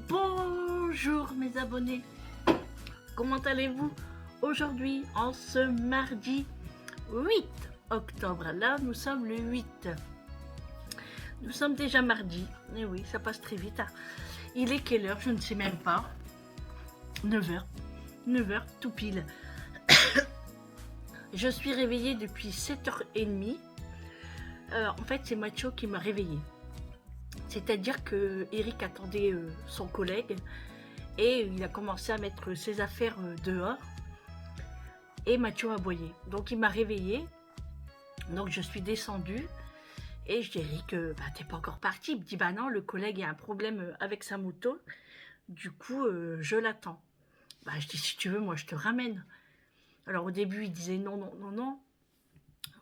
Bonjour mes abonnés, comment allez-vous aujourd'hui en ce mardi 8 octobre? Là nous sommes le 8, nous sommes déjà mardi, et oui ça passe très vite. Il est quelle heure? Je ne sais même pas. 9h tout pile. Je suis réveillée depuis 7h30. En fait c'est Macho qui m'a réveillée. C'est-à-dire que Eric attendait son collègue et il a commencé à mettre ses affaires dehors et Mathieu a aboyé. Donc il m'a réveillée, donc je suis descendue et je dis Eric, bah, t'es pas encore parti? Il me dit bah non, le collègue a un problème avec sa moto, du coup je l'attends. Bah je dis si tu veux moi je te ramène. Alors au début il disait non,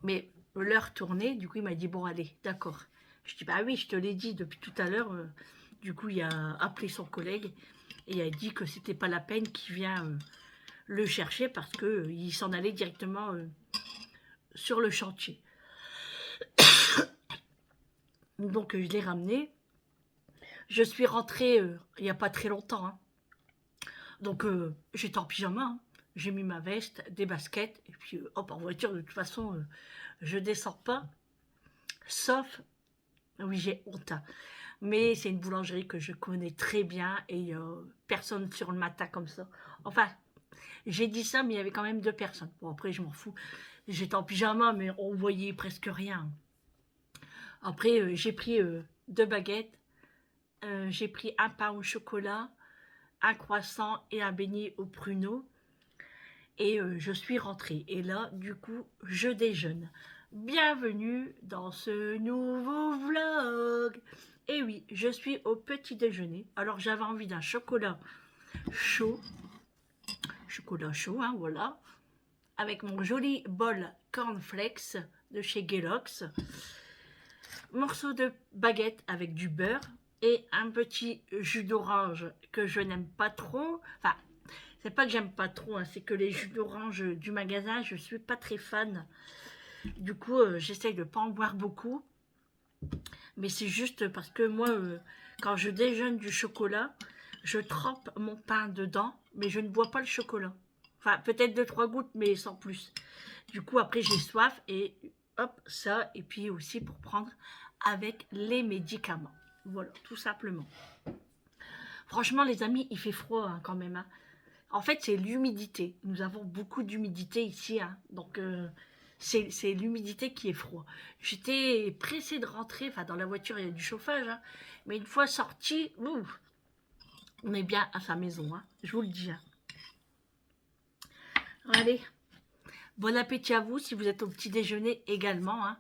mais l'heure tournait, du coup il m'a dit bon allez d'accord. Je dis bah oui je te l'ai dit depuis tout à l'heure. Du coup il a appelé son collègue et il a dit que c'était pas la peine qu'il vienne le chercher parce que il s'en allait directement sur le chantier. Donc je l'ai ramené. Je suis rentrée il n'y a pas très longtemps. Hein. Donc j'étais en pyjama. Hein. J'ai mis ma veste, des baskets et puis hop en voiture. De toute façon je descends pas. Sauf, oui j'ai honte. Hein. Mais c'est une boulangerie que je connais très bien et personne sur le matin comme ça. Enfin, j'ai dit ça, mais il y avait quand même 2 personnes. Bon, après, je m'en fous. J'étais en pyjama, mais on voyait presque rien. Après, j'ai pris 2 baguettes. J'ai pris un pain au chocolat, un croissant et un beignet au pruneau. Et je suis rentrée. Et là, du coup, je déjeune. Bienvenue dans ce nouveau vlog. Et oui, je suis au petit déjeuner. Alors, j'avais envie d'un chocolat chaud. Chocolat chaud, hein, voilà. Avec mon joli bol cornflakes de chez Kellogg's. Morceau de baguette avec du beurre. Et un petit jus d'orange que je n'aime pas trop. Enfin, c'est pas que j'aime pas trop, hein, c'est que les jus d'orange du magasin, je suis pas très fan. Du coup, j'essaye de pas en boire beaucoup. Mais c'est juste parce que moi, quand je déjeune du chocolat, je trempe mon pain dedans, mais je ne bois pas le chocolat. Enfin, peut-être 2-3 gouttes, mais sans plus. Du coup, après, j'ai soif et hop, ça. Et puis aussi pour prendre avec les médicaments. Voilà, tout simplement. Franchement, les amis, il fait froid hein, quand même. Hein. En fait, c'est l'humidité. Nous avons beaucoup d'humidité ici. Hein. Donc, c'est l'humidité qui est froid. J'étais pressée de rentrer. Enfin, dans la voiture, il y a du chauffage. Hein. Mais une fois sorti, on est bien à sa maison. Hein. Je vous le dis. Hein. Allez, bon appétit à vous si vous êtes au petit déjeuner également. Hein.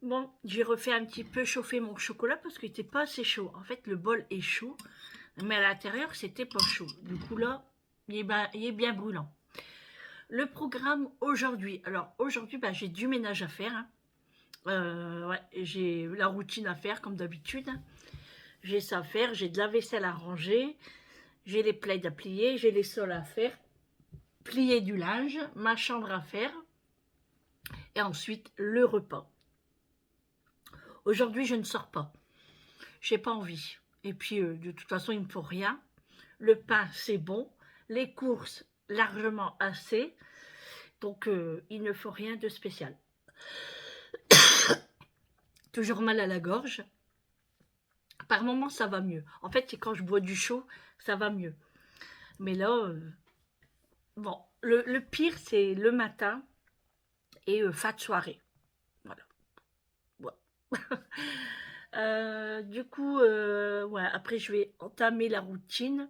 Bon, j'ai refait un petit peu chauffer mon chocolat parce qu'il n'était pas assez chaud. En fait, le bol est chaud, mais à l'intérieur, c'était pas chaud. Du coup, là, il est bien brûlant. Le programme aujourd'hui. Alors, aujourd'hui, bah, j'ai du ménage à faire. Hein. Ouais, j'ai la routine à faire, comme d'habitude. Hein. J'ai ça à faire, j'ai de la vaisselle à ranger, j'ai les plaids à plier, j'ai les sols à faire, plier du linge, ma chambre à faire, et ensuite le repas. Aujourd'hui, je ne sors pas. J'ai pas envie. Et puis, de toute façon, il ne me faut rien. Le pain, c'est bon. Les courses, largement assez. Donc, il ne faut rien de spécial. Toujours mal à la gorge. Par moments, ça va mieux. En fait, c'est quand je bois du chaud, ça va mieux. Mais là, bon, le pire, c'est le matin et fin de soirée. Voilà. Ouais. Du coup, ouais, après, je vais entamer la routine.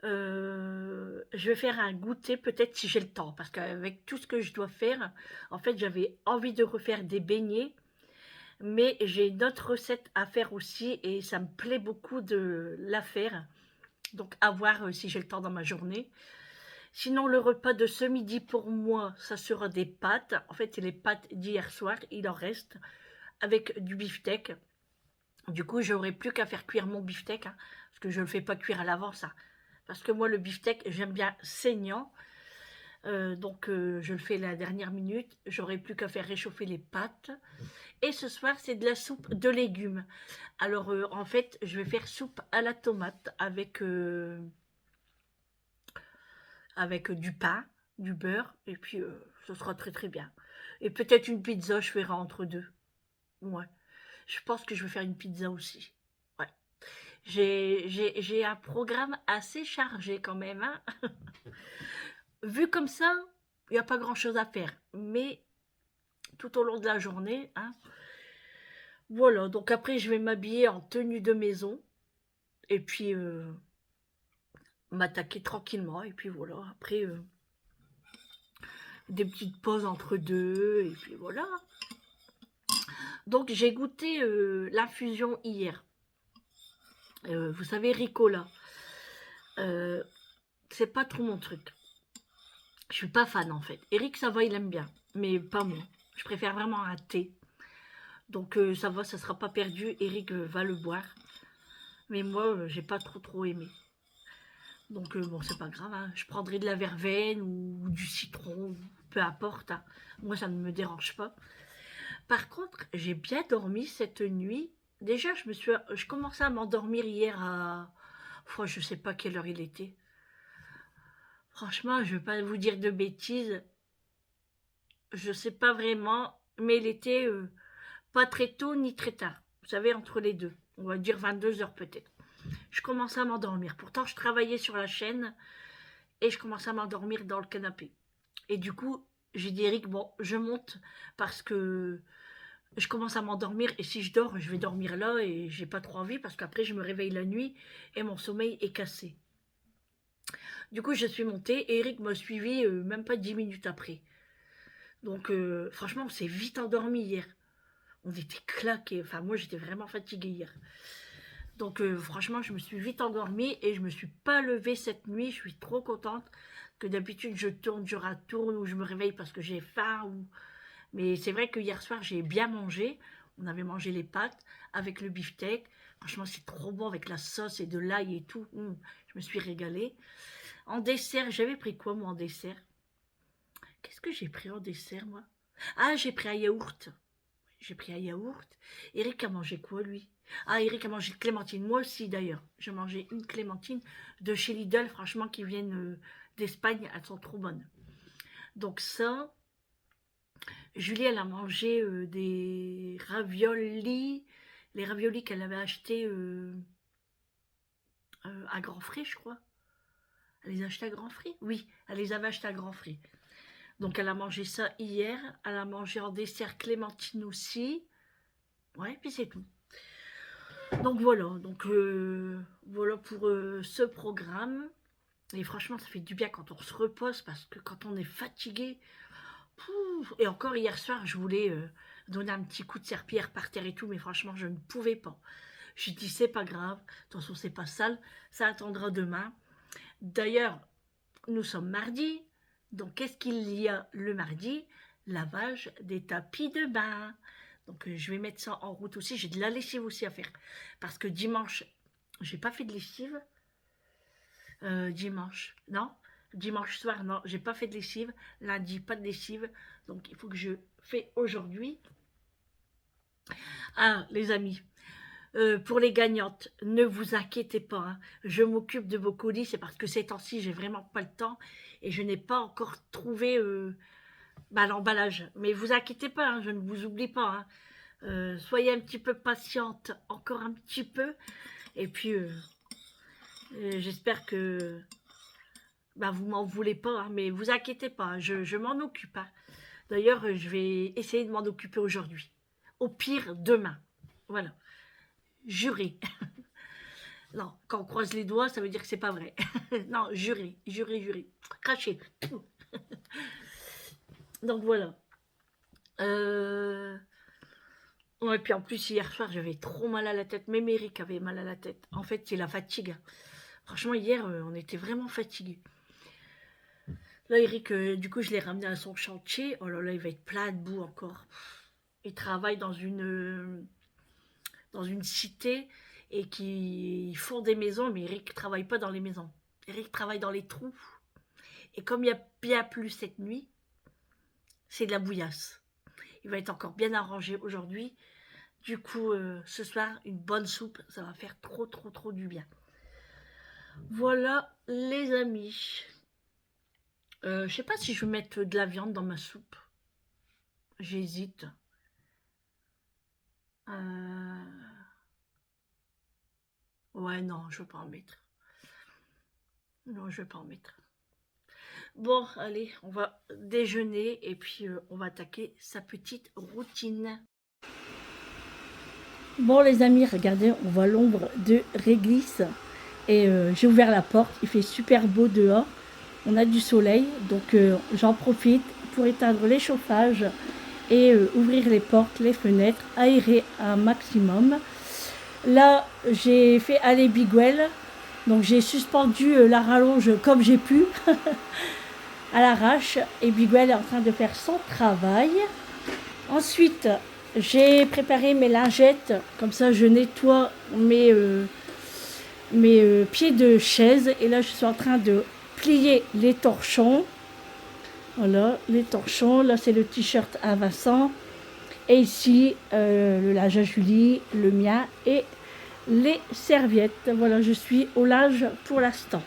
Je vais faire un goûter peut-être si j'ai le temps. Parce qu'avec tout ce que je dois faire, en fait, j'avais envie de refaire des beignets. Mais j'ai une autre recette à faire aussi et ça me plaît beaucoup de la faire. Donc à voir si j'ai le temps dans ma journée. Sinon le repas de ce midi pour moi, ça sera des pâtes. En fait c'est les pâtes d'hier soir, il en reste avec du beefsteak. Du coup j'aurai plus qu'à faire cuire mon beefsteak. Hein, parce que je ne le fais pas cuire à l'avance. Hein, parce que moi le beefsteak j'aime bien saignant. Je le fais la dernière minute. J'aurai plus qu'à faire réchauffer les pâtes. Et ce soir, c'est de la soupe de légumes. Alors, en fait, je vais faire soupe à la tomate avec du pain, du beurre, et puis ce sera très très bien. Et peut-être une pizza, je ferai entre deux. Ouais, je pense que je vais faire une pizza aussi. Ouais. J'ai un programme assez chargé quand même, hein. Vu comme ça, il n'y a pas grand-chose à faire. Mais tout au long de la journée, hein. Voilà, donc après, je vais m'habiller en tenue de maison. Et puis, m'attaquer tranquillement. Et puis voilà, après, des petites pauses entre deux. Et puis voilà. Donc, j'ai goûté l'infusion hier. Vous savez, Ricola. Euh, c'est pas trop mon truc. Je suis pas fan en fait. Eric, ça va, il aime bien. Mais pas moi. Je préfère vraiment un thé. Donc, ça va, ça sera pas perdu. Eric va le boire. Mais moi, j'ai pas trop aimé. Donc, bon, c'est pas grave, hein. Je prendrai de la verveine ou du citron, peu importe, hein. Moi, ça ne me dérange pas. Par contre, j'ai bien dormi cette nuit. Déjà, je commençais à m'endormir hier à... je sais pas quelle heure il était. Franchement, je vais pas vous dire de bêtises. Je sais pas vraiment, mais il était pas très tôt ni très tard. Vous savez, entre les deux. On va dire 22 heures peut-être. Je commençais à m'endormir. Pourtant, je travaillais sur la chaîne et je commençais à m'endormir dans le canapé. Et du coup, j'ai dit Eric, bon, je monte parce que je commence à m'endormir et si je dors, je vais dormir là et j'ai pas trop envie parce qu'après je me réveille la nuit et mon sommeil est cassé. Du coup, je suis montée et Eric m'a suivi même pas 10 minutes après. Donc franchement, on s'est vite endormi hier. On était claqués. Enfin, moi, j'étais vraiment fatiguée hier. Donc franchement, je me suis vite endormie et je me suis pas levée cette nuit. Je suis trop contente que d'habitude je tourne, je retourne ou je me réveille parce que j'ai faim ou... Mais c'est vrai que hier soir, j'ai bien mangé. On avait mangé les pâtes avec le beefsteak. Franchement, c'est trop bon avec la sauce et de l'ail et tout. Je me suis régalée. En dessert, j'avais pris quoi, moi, en dessert? Qu'est-ce que j'ai pris en dessert, moi? Ah, j'ai pris un yaourt. J'ai pris un yaourt. Eric a mangé quoi, lui? Ah, Eric a mangé une clémentine. Moi aussi, d'ailleurs. J'ai mangé une clémentine de chez Lidl, franchement, qui viennent d'Espagne. Elles sont trop bonnes. Donc ça, Julie, elle a mangé des raviolis, les raviolis qu'elle avait achetés à Grand Frais, je crois. Elle les a achetés à Grand Frais? Oui, elle les avait achetés à Grand Frais. Donc elle a mangé ça hier. Elle a mangé en dessert clémentine aussi. Ouais, puis c'est tout. Donc voilà, voilà pour ce programme. Et franchement, ça fait du bien quand on se repose parce que quand on est fatigué, pouf, et encore hier soir, je voulais donner un petit coup de serpillière par terre et tout, mais franchement, je ne pouvais pas. J'ai dit, c'est pas grave, attention, c'est pas sale, ça attendra demain. D'ailleurs, nous sommes mardi, donc qu'est-ce qu'il y a le mardi? Lavage des tapis de bain. Donc je vais mettre ça en route aussi, j'ai de la lessive aussi à faire. Parce que dimanche, j'ai pas fait de lessive. Dimanche, non. Dimanche soir, non, j'ai pas fait de lessive. Lundi, pas de lessive. Donc, il faut que je fais aujourd'hui. Ah, les amis, pour les gagnantes, ne vous inquiétez pas. Hein. Je m'occupe de vos colis. C'est parce que ces temps-ci, j'ai vraiment pas le temps. Et je n'ai pas encore trouvé l'emballage. Mais vous inquiétez pas, hein, je ne vous oublie pas. Hein. Soyez un petit peu patiente, encore un petit peu. Et puis, j'espère que vous m'en voulez pas, hein, mais vous inquiétez pas, hein, je m'en occupe. Hein. D'ailleurs, je vais essayer de m'en occuper aujourd'hui. Au pire, demain. Voilà. Juré. Non, quand on croise les doigts, ça veut dire que c'est pas vrai. Non, juré, juré, juré. Craché. Donc voilà. Ouais, puis en plus, hier soir, j'avais trop mal à la tête. Même Eric avait mal à la tête. En fait, c'est la fatigue. Franchement, hier, on était vraiment fatigués. Là, Eric, du coup, je l'ai ramené à son chantier. Oh là là, il va être plein de boue encore. Il travaille dans une cité et qui font des maisons, mais Eric ne travaille pas dans les maisons. Eric travaille dans les trous. Et comme il y a bien plu cette nuit, c'est de la bouillasse. Il va être encore bien arrangé aujourd'hui. Du coup, ce soir, une bonne soupe, ça va faire trop du bien. Voilà, les amis. Je sais pas si je vais mettre de la viande dans ma soupe. J'hésite. Ouais, non, je vais pas en mettre. Non, je vais pas en mettre. Bon, allez, on va déjeuner et puis on va attaquer sa petite routine. Bon, les amis, regardez, on voit l'ombre de réglisse. Et j'ai ouvert la porte, il fait super beau dehors. On a du soleil, donc j'en profite pour éteindre les chauffages et ouvrir les portes, les fenêtres, aérer un maximum. Là, j'ai fait aller Biguel, donc j'ai suspendu la rallonge comme j'ai pu à l'arrache et Biguel est en train de faire son travail. Ensuite, j'ai préparé mes lingettes, comme ça je nettoie mes pieds de chaise et là je suis en train de plier les torchons. Voilà, les torchons, là c'est le t-shirt à Vincent et ici le linge à Julie, le mien et les serviettes. Voilà, je suis au linge pour l'instant.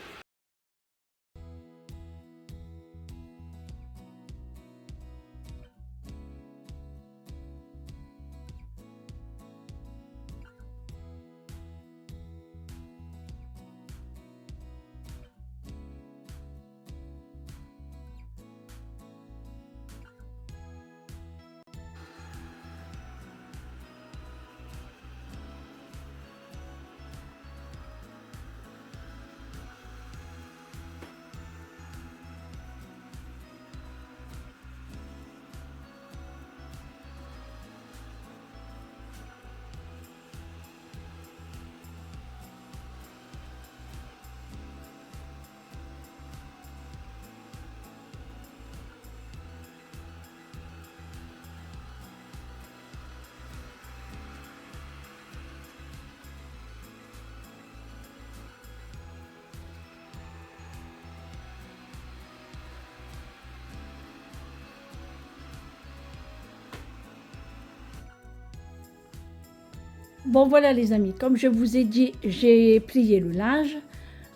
Bon voilà les amis, comme je vous ai dit, j'ai plié le linge,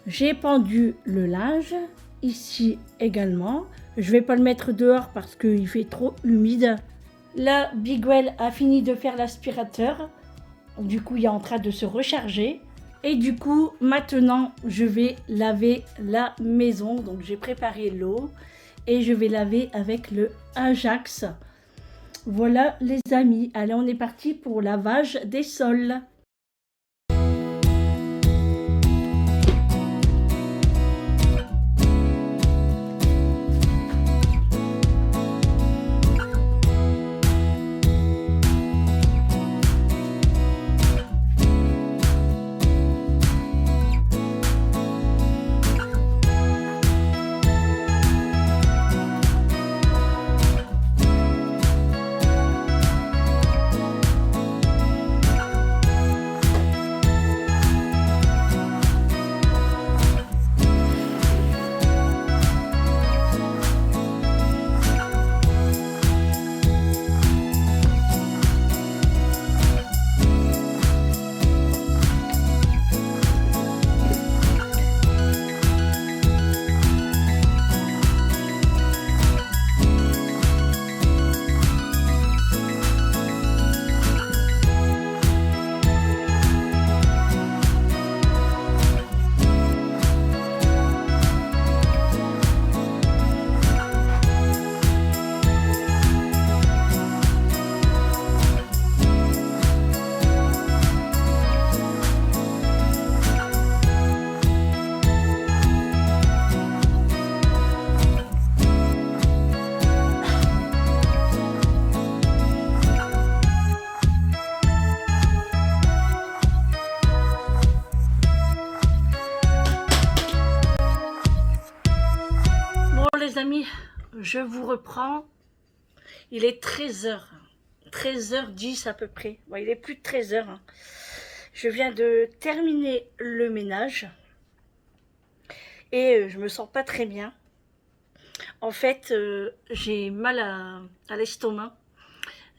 j'ai pendu le linge, ici également. Je vais pas le mettre dehors parce qu'il fait trop humide. Là, Biguel a fini de faire l'aspirateur, du coup il est en train de se recharger. Et du coup, maintenant, je vais laver la maison. Donc j'ai préparé l'eau et je vais laver avec le Ajax. Voilà les amis, allez on est parti pour lavage des sols. Les amis, je vous reprends. Il est 13h. 13h10 à peu près. Bon, il est plus de 13h. Hein. Je viens de terminer le ménage. Et je me sens pas très bien. En fait, j'ai mal à l'estomac,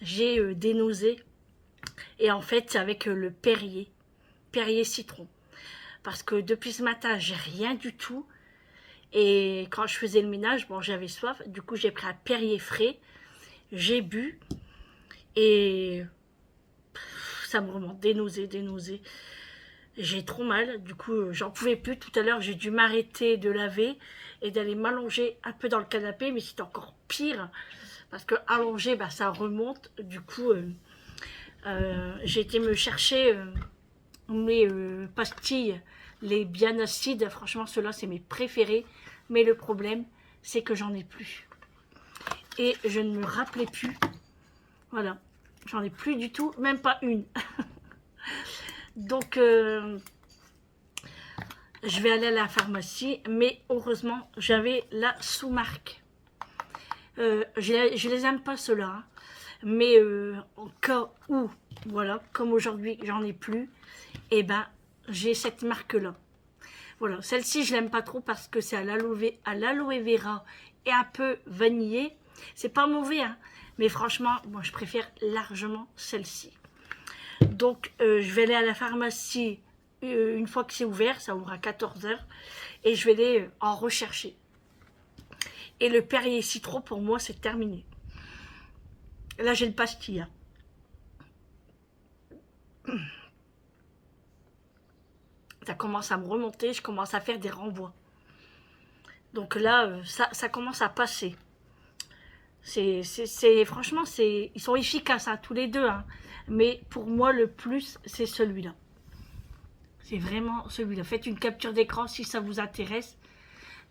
j'ai des nausées, et en fait, c'est avec le Perrier, Perrier citron. Parce que depuis ce matin, j'ai rien du tout, et quand je faisais le ménage, bon, j'avais soif, du coup, j'ai pris un Perrier frais, j'ai bu, et ça me remonte, des nausées, des nausées. J'ai trop mal, du coup, j'en pouvais plus. Tout à l'heure, j'ai dû m'arrêter de laver et d'aller m'allonger un peu dans le canapé, mais c'était encore pire parce que allongé, bah, ça remonte. Du coup, j'ai été me chercher mes pastilles, les bien acides. Franchement, ceux-là, c'est mes préférés. Mais le problème, c'est que j'en ai plus. Et je ne me rappelais plus. Voilà, j'en ai plus du tout, même pas une. Donc, je vais aller à la pharmacie, mais heureusement, j'avais la sous-marque. Je les aime pas ceux-là, hein, mais en cas où, voilà, comme aujourd'hui, j'en ai plus, et ben, j'ai cette marque-là. Voilà, celle-ci, je l'aime pas trop parce que c'est à l'aloe vera et un peu vanillé. C'est pas mauvais, hein, mais franchement, moi, je préfère largement celle-ci. Donc, je vais aller à la pharmacie une fois que c'est ouvert, ça ouvre à 14h, et je vais aller en rechercher. Et le Perrier citron, pour moi, c'est terminé. Là, j'ai le pastille. Ça commence à me remonter, je commence à faire des renvois. Donc là, ça commence à passer. Franchement, ils sont efficaces, hein, tous les deux. Hein. Mais pour moi, le plus, c'est celui-là. C'est vraiment celui-là. Faites une capture d'écran si ça vous intéresse.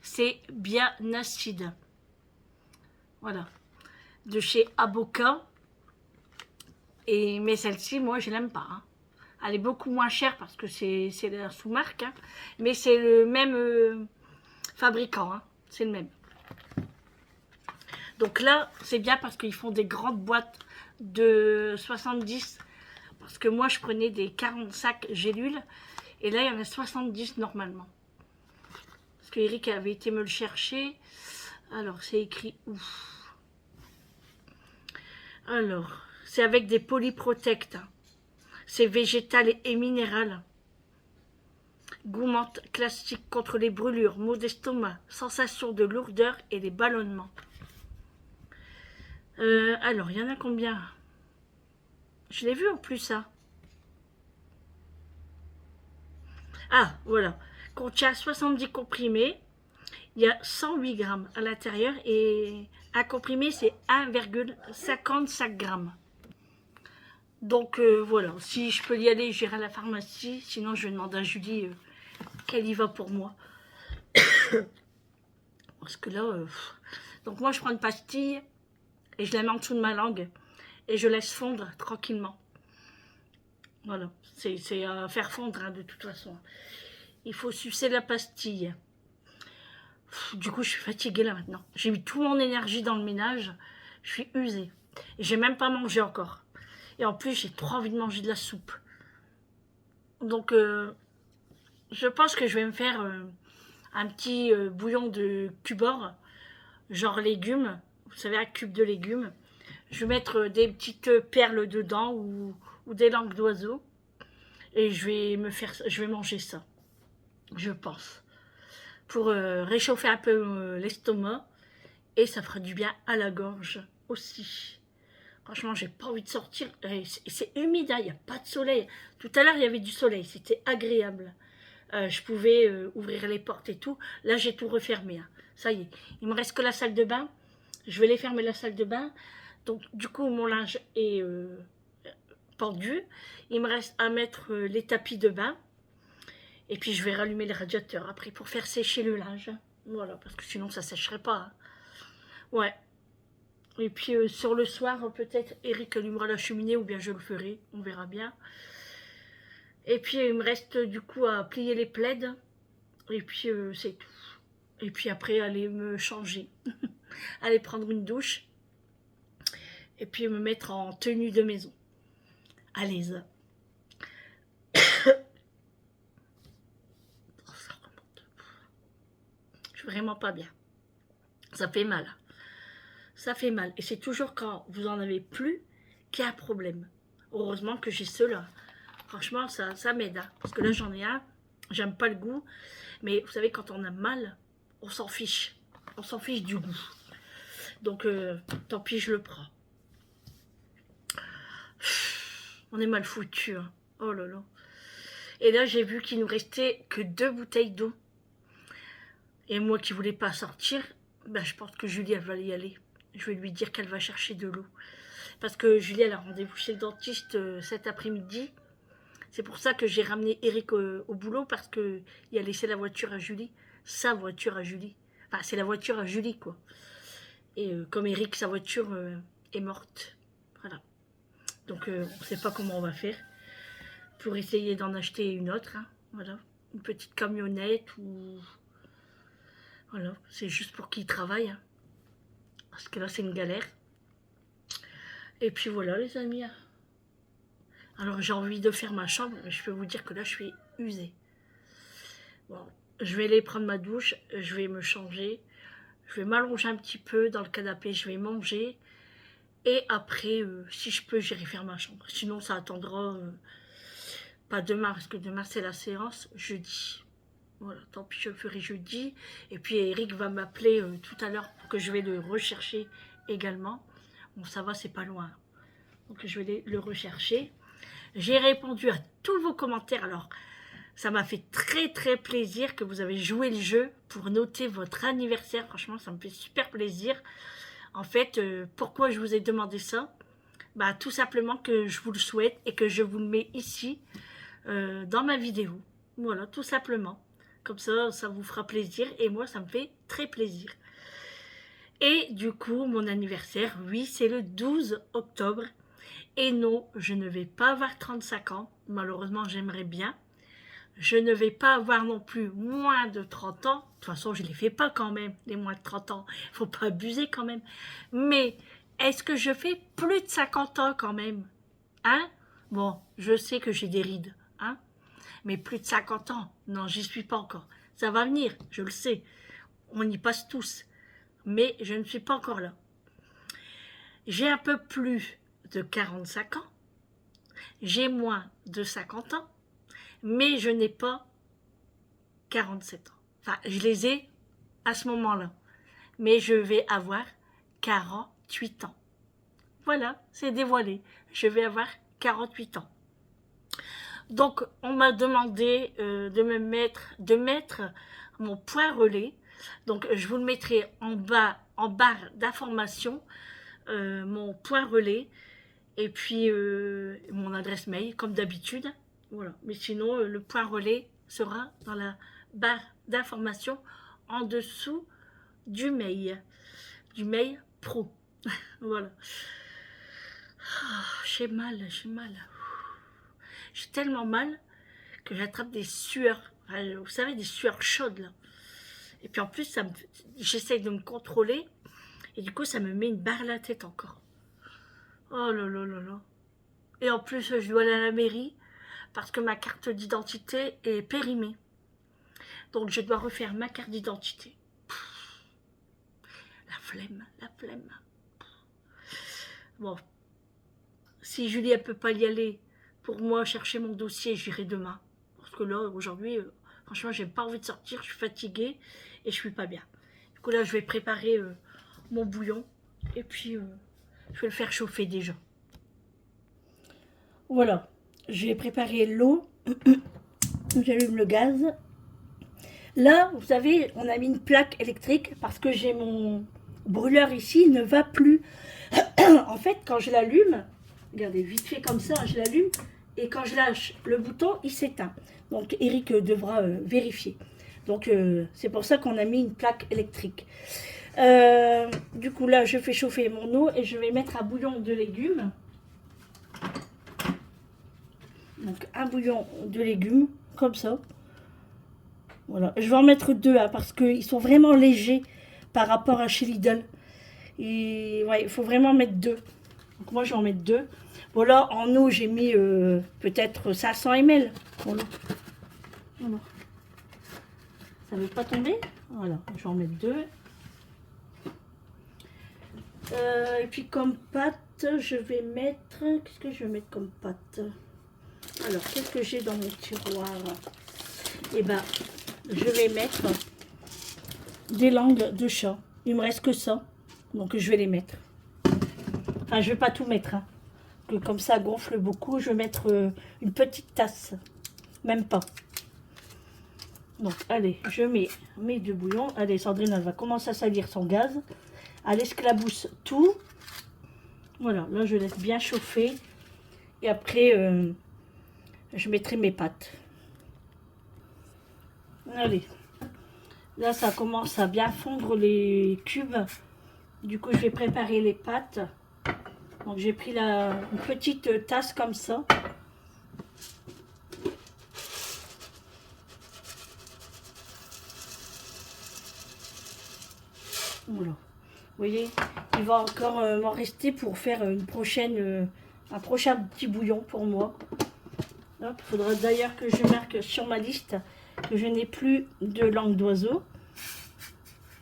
C'est bien acide. Voilà. De chez Aboca. Mais celle-ci, moi, je l'aime pas. Hein. Elle est beaucoup moins chère parce que c'est la sous-marque. Hein. Mais c'est le même fabricant. Hein. C'est le même. Donc là, c'est bien parce qu'ils font des grandes boîtes de 70. Parce que moi, je prenais des 45 gélules. Et là, il y en a 70 normalement. Parce que Eric avait été me le chercher. Alors, c'est écrit où? Alors, c'est avec des polyprotects. C'est végétal et minéral. Gourmande classique contre les brûlures, maux d'estomac, sensation de lourdeur et les ballonnements. Alors, il y en a combien? Je l'ai vu en plus, ça. Ah, voilà. Contient 70 comprimés. Il y a 108 grammes à l'intérieur et un comprimé, c'est 1,55 grammes. Donc voilà, si je peux y aller, j'irai à la pharmacie. Sinon, je vais demander à Julie qu'elle y va pour moi. Parce que là, donc moi, je prends une pastille et je la mets en dessous de ma langue et je laisse fondre tranquillement. Voilà, c'est à faire fondre hein, de toute façon. Il faut sucer la pastille. Du coup, je suis fatiguée là maintenant. J'ai mis toute mon énergie dans le ménage. Je suis usée. Et j'ai même pas mangé encore. Et en plus, j'ai trop envie de manger de la soupe. Donc, je pense que je vais me faire un petit bouillon de cubord, genre légumes. Vous savez, un cube de légumes. Je vais mettre des petites perles dedans ou des langues d'oiseau. Et je vais manger ça. Je pense. Pour réchauffer un peu l'estomac. Et ça fera du bien à la gorge aussi. Franchement, j'ai pas envie de sortir. C'est humide, il n'y a pas de soleil. Tout à l'heure, il y avait du soleil, c'était agréable. Je pouvais ouvrir les portes et tout. Là, j'ai tout refermé. Hein. Ça y est, il me reste que la salle de bain. Je vais les fermer la salle de bain. Donc, du coup, mon linge est pendu. Il me reste à mettre les tapis de bain. Et puis, je vais rallumer le radiateur après pour faire sécher le linge. Voilà, parce que sinon, ça sécherait pas. Hein. Ouais. Et puis sur le soir, peut-être Eric allumera la cheminée ou bien je le ferai, on verra bien. Et puis il me reste du coup à plier les plaids. Et puis c'est tout. Et puis après aller me changer, aller prendre une douche. Et puis me mettre en tenue de maison. Allez, ça. Ça remonte. Je suis vraiment pas bien. Ça fait mal. Ça fait mal. Et c'est toujours quand vous en avez plus qu'il y a un problème. Heureusement que j'ai ceux-là. Franchement, ça m'aide. Hein. Parce que là, j'en ai un. J'aime pas le goût. Mais vous savez, quand on a mal, on s'en fiche. On s'en fiche du goût. Donc, tant pis, je le prends. On est mal foutu. Hein. Oh là là. Et là, j'ai vu qu'il nous restait que 2 bouteilles d'eau. Et moi qui voulais pas sortir, ben, je pense que Julie, elle va y aller. Je vais lui dire qu'elle va chercher de l'eau. Parce que Julie, elle a rendez-vous chez le dentiste cet après-midi. C'est pour ça que j'ai ramené Eric au boulot, parce qu'il a laissé la voiture à Julie. Sa voiture à Julie. Enfin, c'est la voiture à Julie, quoi. Et comme Eric, sa voiture est morte. Voilà. Donc, on ne sait pas comment on va faire pour essayer d'en acheter une autre. Hein. Voilà. Une petite camionnette ou... Voilà. C'est juste pour qu'il travaille. Hein. Parce que là, c'est une galère. Et puis voilà, les amis. Alors, j'ai envie de faire ma chambre, mais je peux vous dire que là, je suis usée. Bon, je vais aller prendre ma douche, je vais me changer, je vais m'allonger un petit peu dans le canapé, je vais manger. Et après, si je peux, j'irai faire ma chambre. Sinon, ça attendra pas demain, parce que demain, c'est la séance, jeudi. Voilà, tant pis, je le ferai jeudi. Et puis, Eric va m'appeler tout à l'heure pour que je vais le rechercher également. Bon, ça va, c'est pas loin. Donc, je vais le rechercher. J'ai répondu à tous vos commentaires. Alors, ça m'a fait très, très plaisir que vous avez joué le jeu pour noter votre anniversaire. Franchement, ça me fait super plaisir. En fait, pourquoi je vous ai demandé ça? Bah, tout simplement que je vous le souhaite et que je vous le mets ici, dans ma vidéo. Voilà, tout simplement. Comme ça vous fera plaisir et moi, ça me fait très plaisir. Et du coup, mon anniversaire, oui, c'est le 12 octobre. Et non, je ne vais pas avoir 35 ans. Malheureusement, j'aimerais bien. Je ne vais pas avoir non plus moins de 30 ans. De toute façon, je ne les fais pas quand même, les moins de 30 ans. Il ne faut pas abuser quand même. Mais est-ce que je fais plus de 50 ans quand même? Hein? Bon, je sais que j'ai des rides. Hein? Mais plus de 50 ans, non, j'y suis pas encore. Ça va venir, je le sais. On y passe tous. Mais je ne suis pas encore là. J'ai un peu plus de 45 ans. J'ai moins de 50 ans. Mais je n'ai pas 47 ans. Enfin, je les ai à ce moment-là. Mais je vais avoir 48 ans. Voilà, c'est dévoilé. Je vais avoir 48 ans. Donc, on m'a demandé de mettre mon point relais. Donc, je vous le mettrai en bas, en barre d'information, mon point relais. Et puis, mon adresse mail, comme d'habitude. Voilà. Mais sinon, le point relais sera dans la barre d'information en dessous du mail pro. Voilà. Oh, j'ai mal. J'ai tellement mal que j'attrape des sueurs. Vous savez, des sueurs chaudes, là. Et puis en plus, j'essaye de me contrôler. Et du coup, ça me met une barre à la tête encore. Oh là là là là. Et en plus, je dois aller à la mairie parce que ma carte d'identité est périmée. Donc, je dois refaire ma carte d'identité. La flemme. Bon, si Julie, elle peut pas y aller, pour moi, chercher mon dossier, j'irai demain. Parce que là, aujourd'hui, franchement, j'ai pas envie de sortir, je suis fatiguée et je suis pas bien. Du coup, là, je vais préparer mon bouillon et puis je vais le faire chauffer déjà. Voilà, j'ai préparé l'eau, j'allume le gaz. Là, vous savez, on a mis une plaque électrique parce que j'ai mon brûleur ici, il ne va plus. En fait, quand je l'allume, regardez, vite fait comme ça, je l'allume, et quand je lâche le bouton, il s'éteint. Donc, Eric devra vérifier. Donc, c'est pour ça qu'on a mis une plaque électrique. Du coup, là, je fais chauffer mon eau et je vais mettre un bouillon de légumes. Donc, un bouillon de légumes, comme ça. Voilà, je vais en mettre 2, hein, parce qu'ils sont vraiment légers par rapport à chez Lidl. Et ouais, il faut vraiment mettre 2. Donc moi, je vais en mettre 2. Voilà, en eau, j'ai mis peut-être 500 ml. Voilà. Ça ne veut pas tomber. Voilà, je vais en mettre 2. Et puis comme pâte, je vais mettre... Qu'est-ce que je vais mettre comme pâte? Alors, qu'est-ce que j'ai dans mon tiroir? Eh ben, je vais mettre des langues de chat. Il me reste que ça. Donc, je vais les mettre. Enfin, je vais pas tout mettre. Hein. Que comme ça gonfle beaucoup, je vais mettre une petite tasse. Même pas. Donc, allez, je mets mes 2 bouillons. Allez, Sandrine, elle va commencer à salir son gaz. Elle esclabousse tout. Voilà, là, je laisse bien chauffer. Et après, je mettrai mes pâtes. Allez. Là, ça commence à bien fondre les cubes. Du coup, je vais préparer les pâtes. Donc, j'ai pris une petite tasse comme ça. Voilà. Vous voyez, il va encore m'en rester pour faire un prochain petit bouillon pour moi. Il faudra d'ailleurs que je marque sur ma liste que je n'ai plus de langue d'oiseau.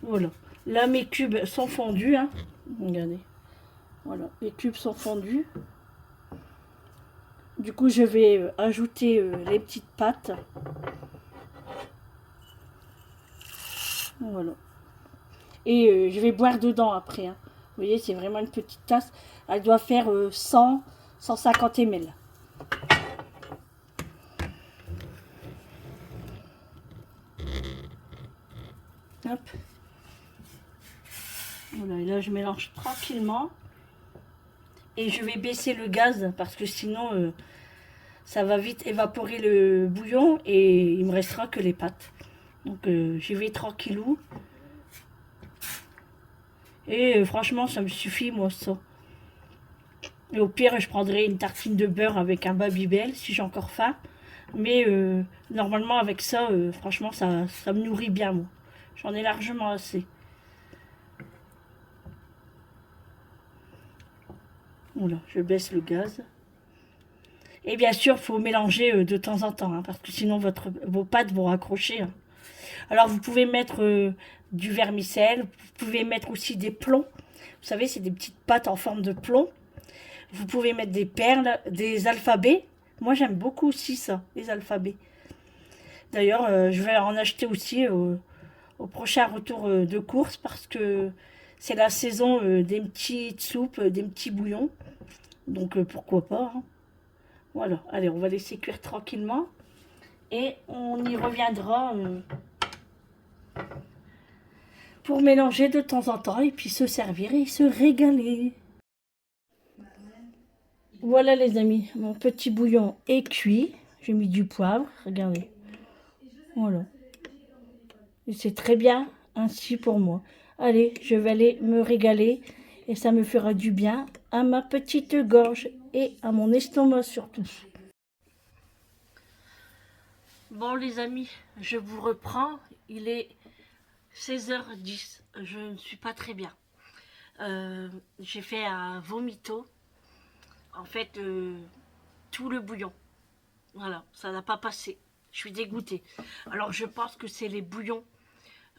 Voilà. Là, mes cubes sont fondus. Hein. Regardez. Voilà, les cubes sont fondus. Du coup, je vais ajouter les petites pâtes. Voilà. Et je vais boire dedans après. Hein. Vous voyez, c'est vraiment une petite tasse. Elle doit faire 150 ml. Hop. Voilà, et là, je mélange tranquillement. Et je vais baisser le gaz parce que sinon, ça va vite évaporer le bouillon et il me restera que les pâtes. Donc, j'y vais tranquillou. Et franchement, ça me suffit, moi, ça. Et au pire, je prendrai une tartine de beurre avec un Babybel si j'ai encore faim. Mais normalement, avec ça, franchement, ça me nourrit bien, moi. J'en ai largement assez. Voilà, je baisse le gaz. Et bien sûr, il faut mélanger de temps en temps, hein, parce que sinon vos pâtes vont accrocher. Hein. Alors, vous pouvez mettre du vermicelle, vous pouvez mettre aussi des plombs. Vous savez, c'est des petites pâtes en forme de plomb. Vous pouvez mettre des perles, des alphabets. Moi, j'aime beaucoup aussi ça, les alphabets. D'ailleurs, je vais en acheter aussi au prochain retour de course parce que c'est la saison des petites soupes, des petits bouillons. Donc, pourquoi pas. Hein. Voilà, allez, on va laisser cuire tranquillement. Et on y reviendra pour mélanger de temps en temps et puis se servir et se régaler. Voilà les amis, mon petit bouillon est cuit. J'ai mis du poivre, regardez. Voilà. Et c'est très bien ainsi pour moi. Allez, je vais aller me régaler et ça me fera du bien à ma petite gorge et à mon estomac surtout. Bon les amis, je vous reprends. Il est 16h10. Je ne suis pas très bien. J'ai fait un vomito. En fait, tout le bouillon. Voilà, ça n'a pas passé. Je suis dégoûtée. Alors, je pense que c'est les bouillons,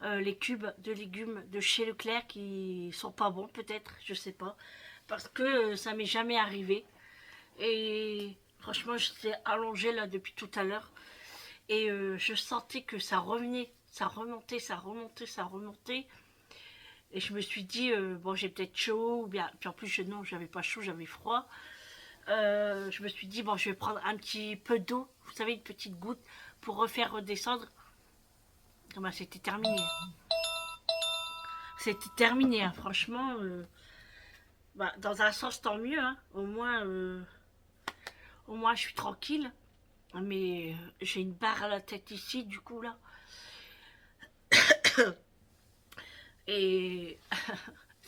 les cubes de légumes de chez Leclerc qui sont pas bons, peut-être, je sais pas. Parce que ça m'est jamais arrivé. Et franchement, j'étais allongée là depuis tout à l'heure. Et je sentais que ça revenait, ça remontait, ça remontait, ça remontait. Et je me suis dit, bon, j'ai peut-être chaud, ou bien. Puis en plus, non, j'avais pas chaud, j'avais froid. Je me suis dit, bon, je vais prendre un petit peu d'eau, vous savez, une petite goutte, pour refaire redescendre. Ah ben, c'était terminé. C'était terminé, hein. Franchement. Bah, dans un sens, tant mieux. Hein. Au moins, je suis tranquille. Mais j'ai une barre à la tête ici, du coup, là. Et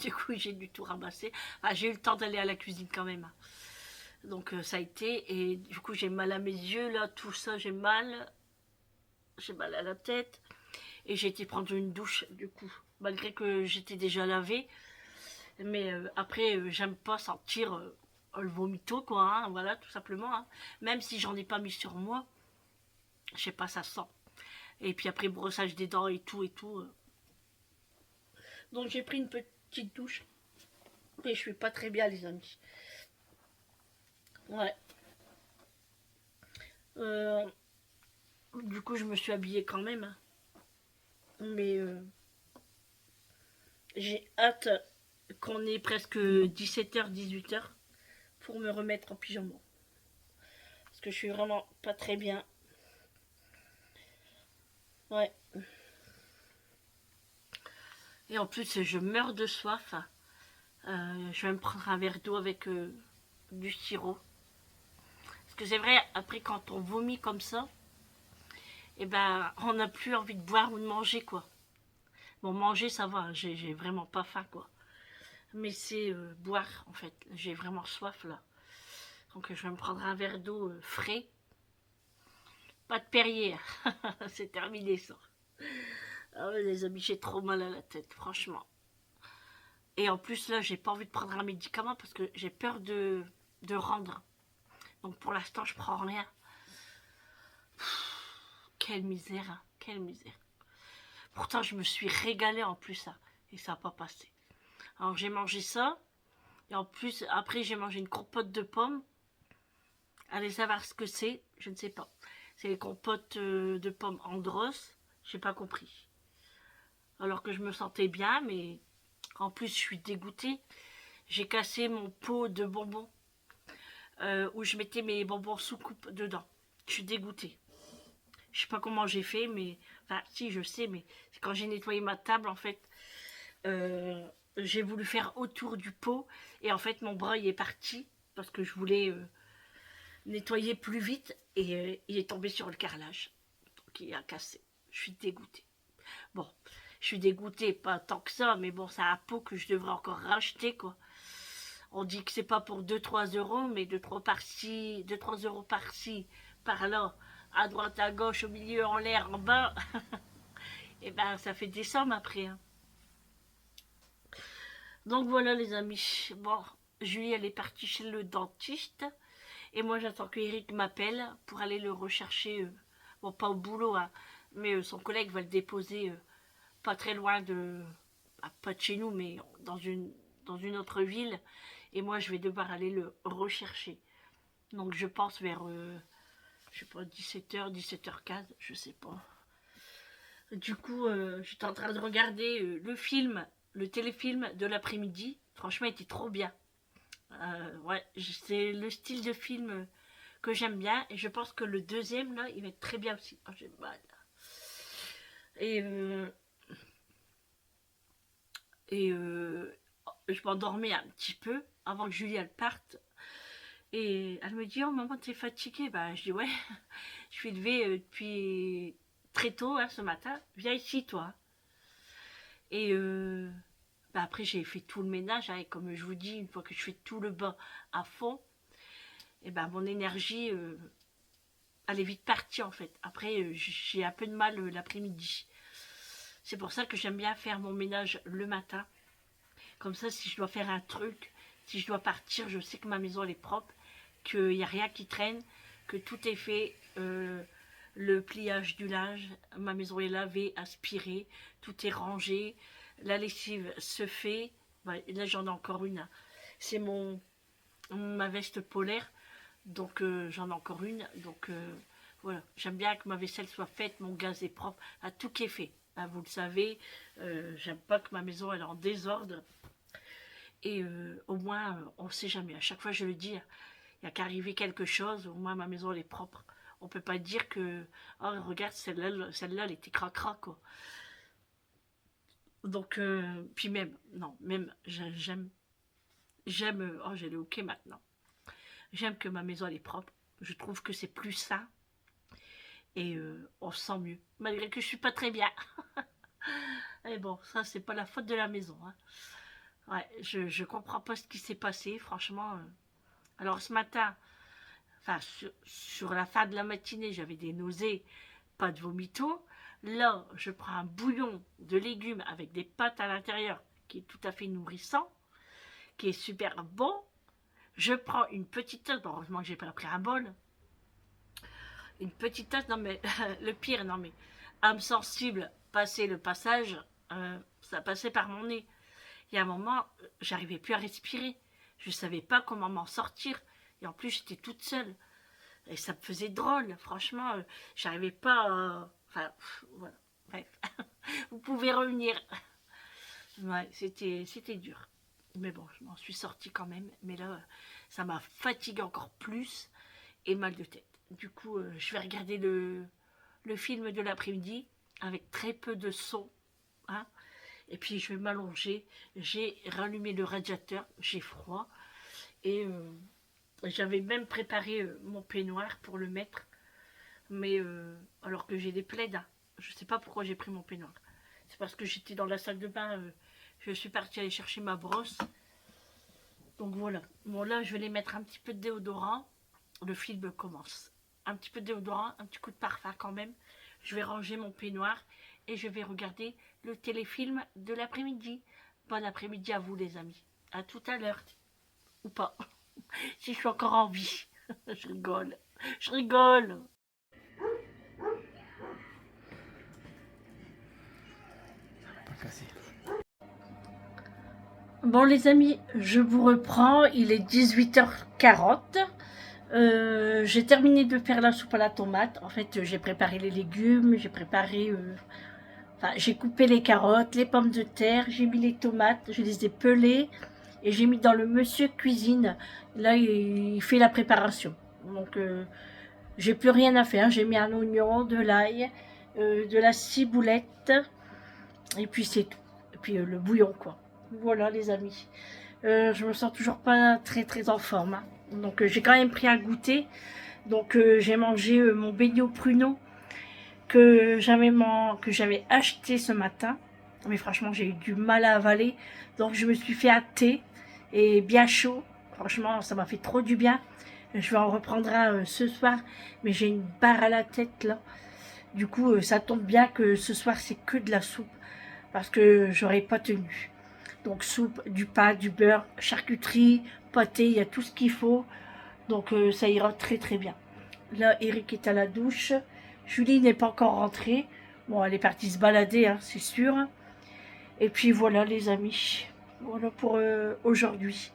du coup, j'ai dû tout ramasser. Ah, j'ai eu le temps d'aller à la cuisine quand même. Donc, ça a été. Et du coup, j'ai mal à mes yeux, là, tout ça, j'ai mal. J'ai mal à la tête. Et j'ai été prendre une douche, du coup. Malgré que j'étais déjà lavée. Mais après, j'aime pas sentir le vomito, quoi. Hein, voilà, tout simplement. Hein. Même si j'en ai pas mis sur moi, je sais pas, ça sent. Et puis après, brossage des dents et tout et tout. Donc j'ai pris une petite douche. Mais je suis pas très bien, les amis. Ouais. Euh, du coup, je me suis habillée quand même, hein. Mais j'ai hâte qu'on ait presque 17h, 18h pour me remettre en pyjama. Parce que je suis vraiment pas très bien. Ouais. Et en plus, je meurs de soif. Je vais me prendre un verre d'eau avec du sirop. Parce que c'est vrai, après, quand on vomit comme ça, eh ben, on n'a plus envie de boire ou de manger, quoi. Bon, manger, ça va, j'ai vraiment pas faim, quoi. Mais c'est boire, en fait. J'ai vraiment soif, là. Donc, je vais me prendre un verre d'eau frais. Pas de Perrier. C'est terminé, ça. Ah ouais, les amis, j'ai trop mal à la tête, franchement. Et en plus, là, j'ai pas envie de prendre un médicament parce que j'ai peur de rendre. Donc, pour l'instant, je prends rien. Quelle misère, hein, quelle misère. Pourtant, je me suis régalée en plus, hein, et ça n'a pas passé. Alors, j'ai mangé ça. Et en plus, après, j'ai mangé une compote de pommes. Allez savoir ce que c'est, je ne sais pas. C'est les compotes de pommes Andros. J'ai pas compris. Alors que je me sentais bien, mais en plus, je suis dégoûtée. J'ai cassé mon pot de bonbons où je mettais mes bonbons sous coupe dedans. Je suis dégoûtée. Je sais pas comment j'ai fait, mais enfin, si, je sais, mais quand j'ai nettoyé ma table, en fait, j'ai voulu faire autour du pot et en fait, mon bras il est parti parce que je voulais nettoyer plus vite et il est tombé sur le carrelage qui a cassé. Je suis dégoûtée. Bon, je suis dégoûtée, pas tant que ça, mais bon, c'est un pot que je devrais encore racheter, quoi. On dit que c'est pas pour 2-3 euros, mais 2-3 par-ci, 2-3 euros par-ci, par-là, à droite, à gauche, au milieu, en l'air, en bas, et ben ça fait des sommes après, hein. Donc voilà les amis. Bon, Julie elle est partie chez le dentiste et moi j'attends que Eric m'appelle pour aller le rechercher. Bon, pas au boulot, hein, mais son collègue va le déposer pas très loin de, pas de chez nous, mais dans une autre ville. Et moi je vais devoir aller le rechercher. Donc je pense vers, je sais pas, 17h, 17h15, je sais pas. Du coup, j'étais en train de regarder le film, le téléfilm de l'après-midi. Franchement, il était trop bien. Ouais, c'est le style de film que j'aime bien. Et je pense que le deuxième, là, il va être très bien aussi. Oh, j'ai mal. Et, et je m'endormais un petit peu avant que Julie elle parte. Et elle me dit, oh maman, t'es fatiguée? Bah, je dis, ouais, je suis levée depuis très tôt hein, ce matin. Viens ici, toi. Et bah après, j'ai fait tout le ménage. Hein, et comme je vous dis, une fois que je fais tout le bain à fond, et ben mon énergie, elle est vite partie en fait. Après, j'ai un peu de mal l'après-midi. C'est pour ça que j'aime bien faire mon ménage le matin. Comme ça, si je dois faire un truc, si je dois partir, je sais que ma maison elle est propre, qu'il n'y a rien qui traîne, que tout est fait. Le pliage du linge, ma maison est lavée, aspirée, tout est rangé, la lessive se fait. Ouais, là, j'en ai encore une. C'est ma veste polaire, donc j'en ai encore une. Donc voilà, j'aime bien que ma vaisselle soit faite, mon gaz est propre, à tout qui est fait. Hein, vous le savez, j'aime pas que ma maison elle est en désordre. Et au moins, on ne sait jamais. À chaque fois, je le dis, il n'y a qu'à arriver quelque chose, au moins ma maison elle est propre. On peut pas dire que, oh regarde, celle-là elle était cracra, quoi. Donc, puis même, non, même, j'aime, oh j'ai le hockey maintenant. J'aime que ma maison elle est propre. Je trouve que c'est plus sain et on se sent mieux. Malgré que je suis pas très bien. Et bon, ça c'est pas la faute de la maison, hein. Ouais, je comprends pas ce qui s'est passé, franchement. Alors ce matin, enfin sur la fin de la matinée, j'avais des nausées, pas de vomito. Là, je prends un bouillon de légumes avec des pâtes à l'intérieur qui est tout à fait nourrissant, qui est super bon. Je prends une petite tasse, bon, heureusement que j'ai pas pris un bol. Une petite tasse, non mais le pire, non mais âme sensible, passer le passage, ça passait par mon nez. il y a un moment, j'arrivais plus à respirer. Je savais pas comment m'en sortir. Et en plus, j'étais toute seule. Et ça me faisait drôle. Franchement, j'arrivais pas à... Enfin, voilà. Bref. Vous pouvez revenir. Ouais, c'était dur. Mais bon, je m'en suis sortie quand même. Mais là, ça m'a fatiguée encore plus et mal de tête. Du coup, je vais regarder le film de l'après-midi avec très peu de son. Hein, et puis je vais m'allonger. J'ai rallumé le radiateur, j'ai froid. Et j'avais même préparé mon peignoir pour le mettre. Mais alors que j'ai des plaids, hein. Je sais pas pourquoi j'ai pris mon peignoir. C'est parce que j'étais dans la salle de bain. Je suis partie aller chercher ma brosse. Donc voilà. Bon là, je vais les mettre un petit peu de déodorant. Le film commence. Un petit peu de déodorant, un petit coup de parfum quand même. Je vais ranger mon peignoir et je vais regarder le téléfilm de l'après-midi. Bon après-midi à vous les amis. À tout à l'heure. Ou pas. Si je suis encore en vie. Je rigole. Je rigole. Bon les amis, je vous reprends. Il est 18h40. J'ai terminé de faire la soupe à la tomate. En fait, j'ai préparé les légumes, j'ai préparé... Enfin, j'ai coupé les carottes, les pommes de terre, j'ai mis les tomates, je les ai pelées et j'ai mis dans le monsieur cuisine. Là, il fait la préparation. Donc, j'ai plus rien à faire. J'ai mis un oignon, de l'ail, de la ciboulette et puis c'est tout. Et puis le bouillon, quoi. Voilà, les amis. Je me sens toujours pas très en forme. Hein. Donc, j'ai quand même pris un goûter. Donc, j'ai mangé mon beignet au pruneau que j'avais acheté ce matin. Mais franchement, j'ai eu du mal à avaler. Donc, je me suis fait un thé et bien chaud. Franchement, ça m'a fait trop du bien. Je vais en reprendre un ce soir. Mais j'ai une barre à la tête là. Du coup, ça tombe bien que ce soir, c'est que de la soupe. Parce que j'aurais pas tenu. Donc, soupe, du pain, du beurre, charcuterie, pâté, il y a tout ce qu'il faut. Donc, ça ira très bien. Là, Eric est à la douche. Julie n'est pas encore rentrée. Bon, elle est partie se balader, hein, c'est sûr. Et puis voilà, les amis. Voilà pour aujourd'hui.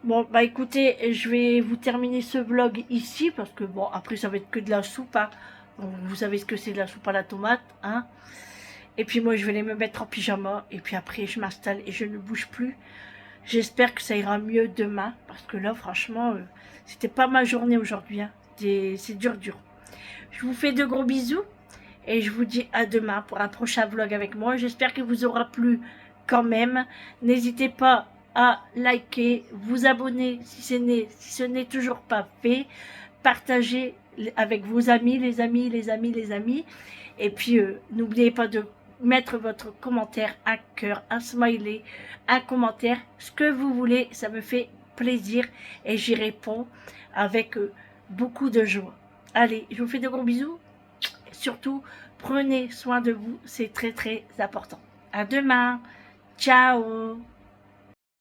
Bon, bah écoutez, je vais vous terminer ce vlog ici. Parce que bon, après, ça va être que de la soupe. Hein. Donc, vous savez ce que c'est de la soupe à la tomate. Hein. Et puis moi, je vais aller me mettre en pyjama. Et puis après, je m'installe et je ne bouge plus. J'espère que ça ira mieux demain. Parce que là, franchement, c'était pas ma journée aujourd'hui. Hein. C'est dur. Je vous fais de gros bisous et je vous dis à demain pour un prochain vlog avec moi. J'espère qu'il vous aura plu quand même. N'hésitez pas à liker, vous abonner si ce n'est toujours pas fait. Partagez avec vos amis, les amis. Et puis, n'oubliez pas de mettre votre commentaire, un cœur, un smiley, un commentaire, ce que vous voulez. Ça me fait plaisir et j'y réponds avec beaucoup de joie. Allez, je vous fais de gros bisous. Surtout, prenez soin de vous, c'est très important. À demain. Ciao.